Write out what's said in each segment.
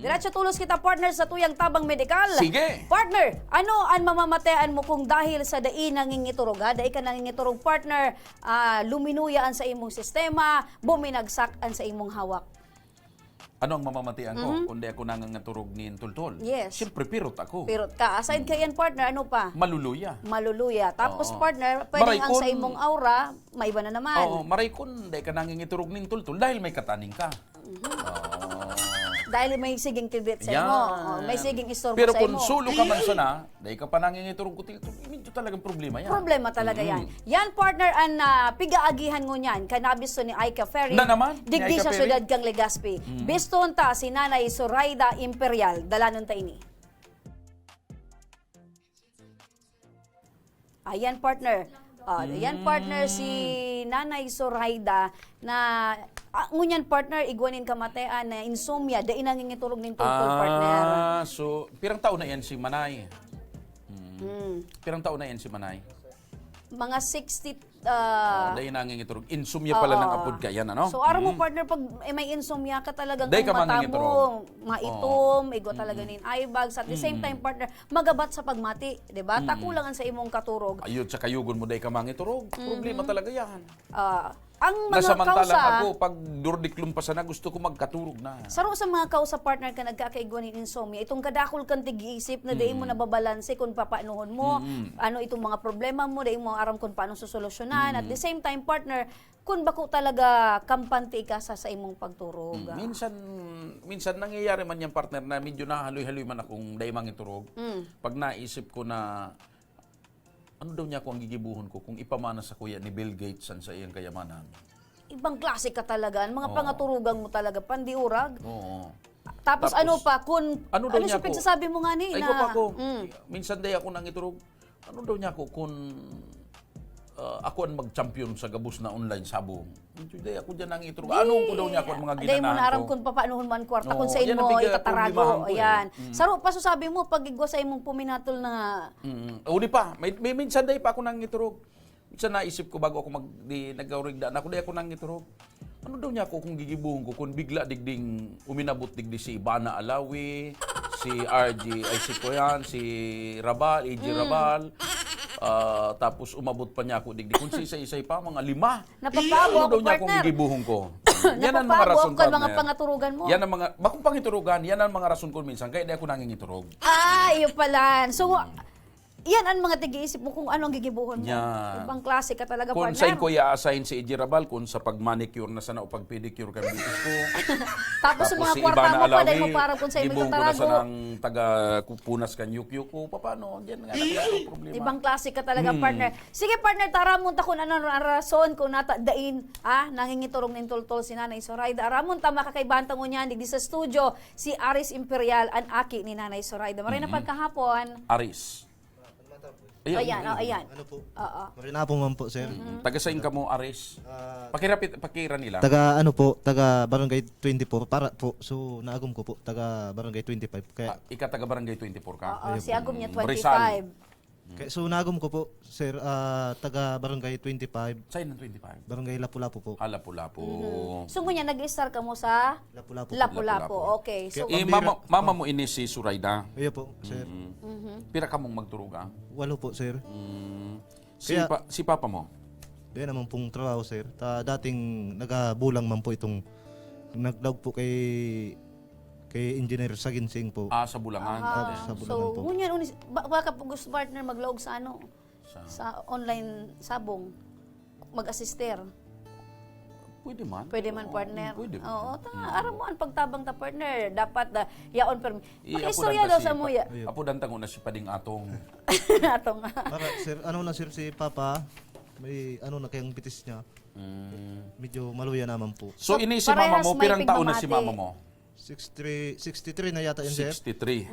Diretso tulos kita, partner, sa tuyang tabang medikal. Sige. Partner, ano ang mamamatean mo kung dahil sa dai nangingiturog, ha? Dai ka nangingiturog, partner, luminuyaan sa imong sistema, buminagsaan sa imong hawak. Ano ang mamamatian ko kung di ako nangangaturog ni Tultol? Yes. Siyempre, pirot ako. Pero ka, aside kay yan, partner, ano pa? Maluluya. Maluluya. Tapos, Oo. partner, pwedeng ang Maraykon- sa imong aura, may iba na naman. Oo, maray kun, di ka nangingiturog ni Tultol dahil may kataning ka. Dahil may siging kibit sa Yan. imo. May siging istorbo Pero sa kung imo. sulo ka man sana, dahil ka pa nangingiturog ko Tultol, medyo talagang problema yan. Problema talaga yan. Yan, partner, ang pigaagihan mo niyan, kanabis to ni Aika Ferry. Na naman, ni Digdi Aika sa Ferry. syudad kang Legazpi. Biston ta si Nanay Zoraida Imperial. Dalanon ta ini. Ayan, partner. Ayan, partner, si Nanay Zoraida na ngunyan, partner, igwanin kamatean na insomnia, dahil nangingiturog ng tultol, partner. So, pirang taon na yan si Manay. Pirang taon na yan si Manay. Mga 60... Dahil nangingiturog. Insomnia pala ng apod ka yan, ano? So, araw mo, partner, pag may insomnia ka talagang Dahil ang ka mata mangingiturog. mo, maitom, igo talaga nin eye bags. At the same time, partner, magabat sa pagmati, di ba? Takulangan sa imong katurog. Ayun, sa kayugon mo dahil ka mangiturog. Problema talaga yan. Ang mga Nasamantalang kausa, ako, pag durdiklum na, gusto ko magkaturog na. saro sa mga kausa, partner, ka nagkakaigwan ng insomnia, itong kadakol kang tig-iisip na dahil mo nababalanse kung papaanohon mo, ano itong mga problema mo, dahil mo aram kung paano susolusyonan. At the same time, partner, kung bako talaga kampante ka sa imong pagturog. Minsan nangyayari man yung partner na medyo nahaloy-haloy man akong dahil mangiturog. Pag naisip ko na ano daw niya ako ang gigibuhon ko kung ipamana sa kuya ni Bill Gates sa iyang kayamanan. Ibang klase ka talaga. Ang mga pangaturugan mo talaga, pandiurag. Oo. Tapos ano pa, kung... Ano daw niya siya pinagsasabi mo nga ni? Ay na, ko pa ko. Minsan day ako nangiturog. Ano daw niya ako kung ako ang mag-champion sa gabos na online sabong. Medyo day ako dyan nangiturog. Anong ko daw niya ako ang mga Dahil mo na ginanahan aram ko. kung papaanohon man kwarta, Oo, kung sa yan ang imo problemahan itatarago. ko eh. Ayan. Saro pa sabi mo, pag igwa sa imong puminatol na... Uli pa, may minsan day pa ako nangiturog. Minsan naisip ko bago ako nag-gaurigdaan ako, day ako nangiturog. Ano daw niya ako kung gigibuhon ko kung bigla digding uminabot digdi si Ivana Alawi, si RG, ay si Koyan, si Rabal, AJ Rabal. Tapos umabot pa niya ako digdi. Kung isa-isay pa, mga 5. Napapago Ano ako, daw niya kung partner. gigibuhon ko? Yan ang mga Napapago rason, ako, mga partner. pangaturugan mo. Yan ang mga, bakong pangiturugan, yan ang mga rason ko minsan. Kaya di ako nangingiturog. Iyo pala. So, yan ang mga tig-iisip mo kung anong gigibuhon mo. Yan. Ibang klase ka talaga, Kung partner. saan ko i-assign si AJ Rabal, kung sa pag-manicure na sana o pag-pedicure ka bitis ko. Tapos sa mga si kwarta Ivana mo pa, dahil Alawi, mo parang kung sa imong gibuhon ko na tatarago. sa ng taga-punas kan yuk-yuk ko. Paano? Yan nga ang problema. Ibang klase ka talaga, partner. Sige, partner, taramon ta kung ano ang rason kung natadain, nangingiturong ng tultol si Nanay Zoraida. Aramon ta makakaibantang mo niyan, digdi sa studio, si Aris Imperial, ang aki ni Nanay Zoraida. Maray na pagkahapon. Aris. Ayan. Ano po? Oo. Marina po man po, sir. Taga-sain ka mo, Aris. Pakira nila. Taga ano po, taga Barangay 24 para po. So naagom ko po taga Barangay 25. Kaya, Ika taga-barangay 24 ka. Oo, si Agom niya Rizal. 25. kaya so naagom ko po, sir, taga Barangay 25, Sa'yo ng 25. Barangay Lapu-Lapu po. Lapu-lapu. So, ngunya, nag-start ka mo sa Lapu-Lapu po. Lapu-Lapu. Okay. So, Mama mo ini si Zoraida. Ayo po, sir. Pira ka mong magturuga. Walo po, sir. Si Papa mo? Kaya naman pong trabaho, sir. Dating nagabulang man po itong nagdaog po kay Engineer Saginsing po. Sa Bulangan. Sa Bulangan so, po. ngunyan, baka po gusto partner mag-log sa ano? Sa online sabong. Mag-assister. Pwede man. Pwede man, partner. Pwede man. Oo, aram mo ang pagtabang ta partner. Dapat yaon per. Apo Pakistorya daw sa muya. Apo dantang una si Pading Atong. Atong. Para, sir, ano na, sir, si Papa, may ano na kayang bitis niya. Medyo maluya naman po. So, ini si parehas mama mo, may pirang taon na si pigmamati. mama mo? 63 na yata yun, sir. 63.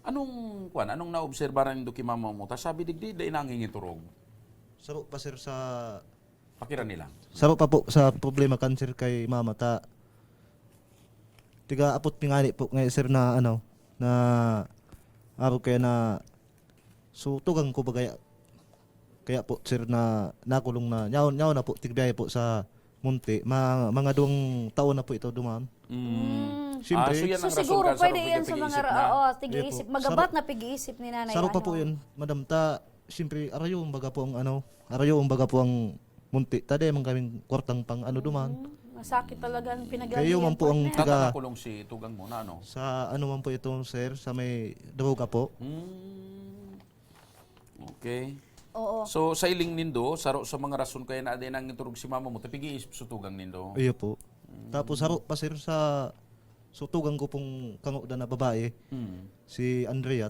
Anong naobserbaran yung ki mama mo? Ta sabi digdi, dahil nangingiturog. Saro pa, sir, sa... Pakira nila. Saro pa po sa problema cancer kay mama ta. Tiga apot pingani po ngayon, sir, na ano, na araw kaya na so tugang ko bagaya. Kaya po, sir, na nakulong na nyaw na po tigbiyahe po sa Munti. Mga 2 taon na po ito dumaan. Siyempre, so yan So ang rason siguro ka, pwede sarap yan sa mga pig-iisip na. tig-iisip, Opo. magabat na pig-iisip ni nanay. saro pa ano. po yun, madam. Siyempre, arayo, baga po ang arayo, baga po ang munti. Tade, man kaming kwartang pang duman. Masakit talaga ang pinagaling. Kayo man po ang Natanakulong si Tugang mo na ano? sa man po ito, sir, sa may Dawoga po. Okay. Oo. So sa iling nindo, saro sa mga rason kaya na din ang iturog si mama mo, tapig-iisip sa Tugang nindo. Iyo po. Tapos haro pa, sir, sa sutugang ko pong kangoda na babae, si Andrea,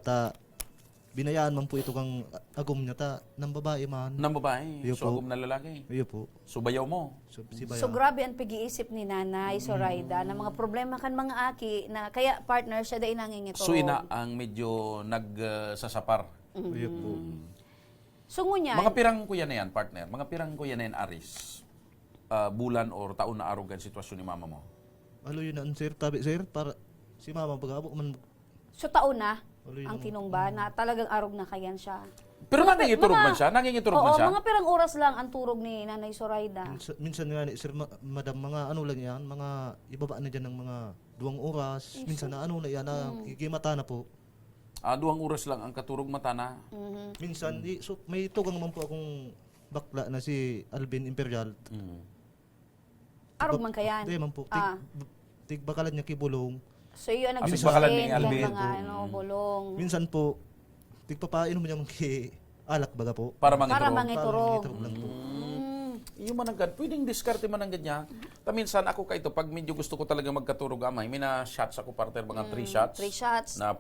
binayaan man po ito kang agom niya, ng babae man. Nang babae, Iyo so po. agum na lalaki. Iyo po. So bayaw mo. Si Baya. So grabe ang pag-iisip ni Nanay Zoraida na mga problema kan mga aki na kaya partner siya dahil nangingito. So ina ang medyo nagsasapar. Iyo po. So ngunyan, Mga pirang kuya na yan, partner. Mga pirang kuya na yan, Aris. Bulan or taon na arugan sitwasyon ni mama mo. Alo yun ang sir, tabi sir, para si mama pag-abo man. so taon na Alo yun ang kinumba na talagang arog na kayan siya. Pero nangingiturog man siya? Nangingiturog man Oo, siya? mga pirang oras lang ang turog ni Nanay Zoraida. Minsan nga ni sir, madam, mga lang yan, mga ibaba na dyan ng mga 2 oras. Minsan na na yan, gigimata na po. 2 oras lang ang katurog mata na. Minsan, so, may tugang naman po akong bakla na si Alvin Imperial. Arog man kayan. Hindi man po, Ah. tigbakalan niya kibulong. So yun ang Ang nagsusustain bakalan ni yan Alvin. mga bulong. Minsan po, tigpapainom niya mga alak baga po. Para Para mangiturog. mangiturog. Iturog lang po. Yung mananggad, pwedeng diskarte mananggad niya. Taminsan ako kaito, pag medyo gusto ko talaga magkaturog amay, may na shots ako partner, mga 3 shots. 3 shots. Na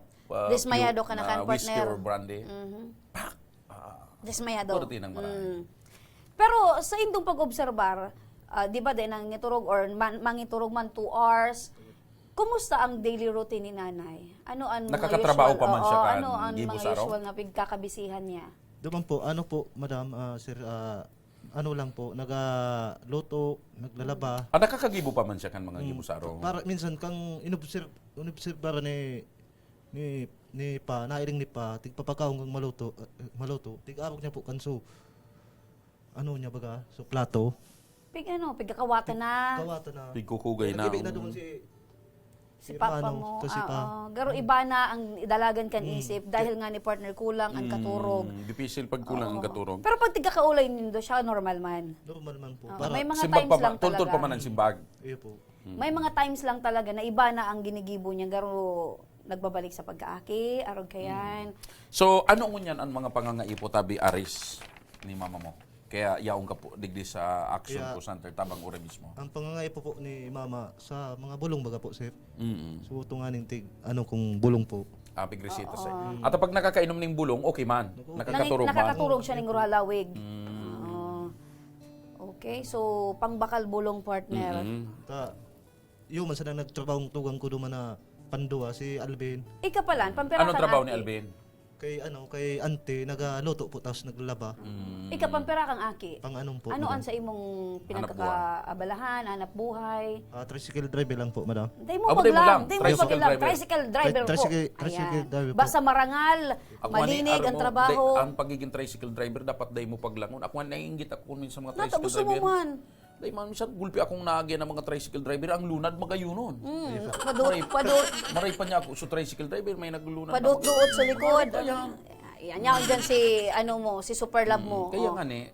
Dismayado pure ka na kan, whiskey partner. or brandy. Desmayado. Pwede ng marami. Pero sa indong pag-obserbar, di ba din ang ngiturog or mangiturog man 2 hours, kumusta ang daily routine ni Nanay? Ano ang mga Nakakatrabaho usual, pa man siya oo, kan ano ang gibos mga araw? usual na pagkakabisihan niya? Doon po, madam, sir, lang po, nagaluto, naglalaba. Nakakagibo pa man siya kan mga gibusaro. Para minsan kang inobserbar ni pa, nairing ni pa, tigpapakaong kang maluto, tig-arok niya po kanso, niya baga, so plato, Pigkakawatan na. kawata na. Pigkukugay na. Nag-ibig na doon Si papa mo. to si pa. Garo iba na ang dalagan kan isip dahil nga ni partner kulang ang katurog. Dipisil pag kulang ang katurog. Pero pag tigkakaulay nindo siya, normal man. Normal man po. May mga Simbag times pa lang man, tuntun pa talaga. man ang simbag. Iyo po. May mga times lang talaga na iba na ang ginigibo niya. Garo nagbabalik sa pagkaaki, arog kayan. So, ano ngunyan ang mga pangangaipo tabi Aris ni mama mo? Kaya yaong ka po digdi sa action Kaya- ko center tabang ore mismo. Ang pangangay po ni mama sa mga bulong baga po, sir. Mm. So ito nga ning kung bulong po. Pigresita sa. At pag nakakainom ng bulong, okay man. Nakakaturog man. Nakakaturog siya ng ruhalawig. Oo. Okay, so pangbakal bulong partner. Yung man sa nagtrabahong tugang ko duman na pandua si Alvin. Ika pala, pampera Anong kang trabaho aki. ni Alvin? Kay ante nagaluto po tapos naglalaba. Ika pampera kang aki. Pang anong po. Ano madam? ang sa imong pinagkakaabalahan, hanap buhay? Tricycle driver lang po, madam. Day mo Abo, pag day mo lang. lang, day mo pag Tricycle lang. driver. Tricycle driver po. Tricycle Ayan. driver po. Basta marangal, Ako malinig ang trabaho. Ang pagiging tricycle driver dapat day mo paglangon. Ako nga naiingit ako sa mga Nata, tricycle gusto mo driver. man. Day man minsan gulpi akong naagyan ng mga tricycle driver ang lunad magayunon. Padut, Maray pa niya ako sa tricycle driver may naglunad. na padut-duot sa likod. Ayan. Yan dyan si, si Super Love mo. Kaya Oh. nga ni,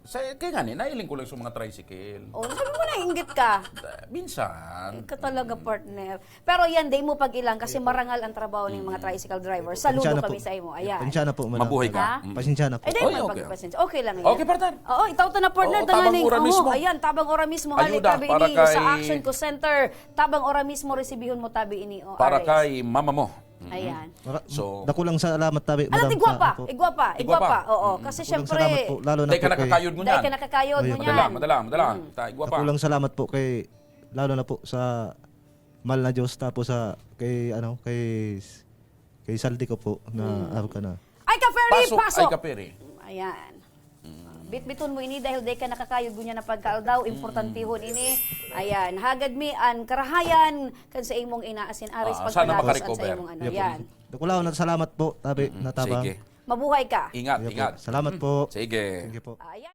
nailing ko lang sa mga tricycle. Oh, sabi mo na, inggit ka. Minsan. Ka talaga, partner. Pero yan, day mo pag ilang kasi marangal ang trabaho ng mga tricycle driver. Saludo Pasensya na kami po. sa imo. Ayan. Pasensya na po, madam. Mabuhay ka. Ha? Pasensya na po. Ay, day Oy, mo okay. pagpasensya. Okay lang yan. Okay, partner. Oo, itaw to na partner. Oo, tabang Tanganing. ora mismo. Ayan, tabang ora mismo. Halik Ayuda, tabi para ini kay- sa Action Ko Center. Tabang ora mismo, resibihon mo tabi ini. O, Para Ares. kay mama mo. Ayan. So, Dako lang salamat tabi, Ano, madam. igwapa. sa- po. Igwapa. Igwapa. Oo, kasi Kulang syempre, salamat po, lalo na day po ka kay... nakakayod mo dahil niyan. ka nakakayod mo Ayun, niyan. Madala. Ta, igwa pa. Ako lang salamat po lalo na po sa mahal na Diyos tapos kay Saldi ko po na araw ka na. Ay, ka Ferry, Pasok pasok. ay kapere. Ayan. Bitbiton mo ini dahil day ka nakakayod gunya na pagkaldaw, importantihon ini. Ayan, hagad mi an karahayan kan sa imong inaasin aris Sana pagkadalos an sa makarecover. imong ano. Yan po. Yan. Dako lang na salamat po tabi na tabang. Sige. Mabuhay ka. Ingat, Sige po. ingat. Salamat po. Sige. Sige po. Ayan.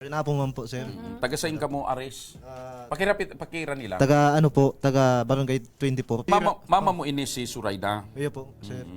Pinapo man po, sir. Taga saing ka mo, Aris? Pakira nila. Taga ano po, taga Barangay 24. Mama mo ini si Surayda. Iyo po, sir.